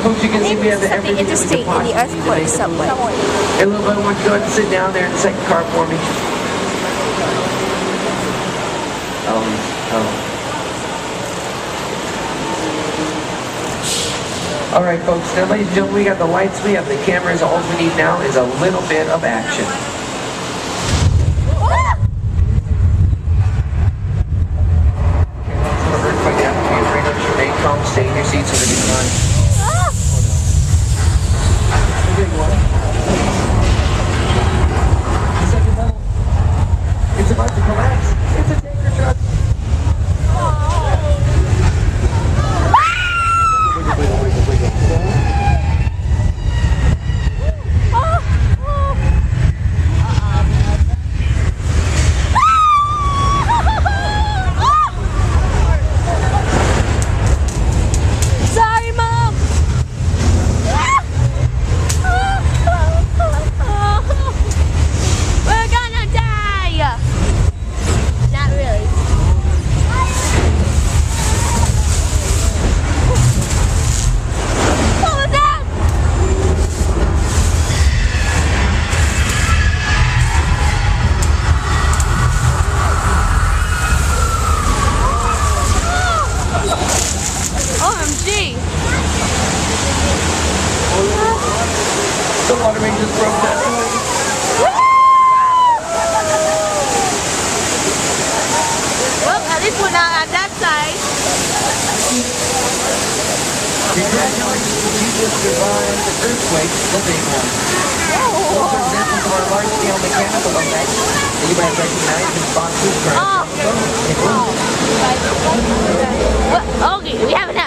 folks, you can see we have Something everything that we interesting can in the possibly need to earthquake make the subway. Hey, little buddy, why don't you go ahead and sit down there in the second car for me? All right, folks. Now, ladies and gentlemen, we got the lights, we have the cameras. All we need now is a little bit of action. Remain calm, stay in your seats so they're getting on. The big one. The second level. It's about to collapse. It's a tanker truck. Sorry, Mom. We're gonna die. Not really. What was that? OMG. The water main just broke down. Well, at least we're not at that side. Congratulations, you just survived the earthquake, the big one. Those are examples of our large-scale mechanical effects that you might recognize in Fox's current. Oh. Okay, we have enough.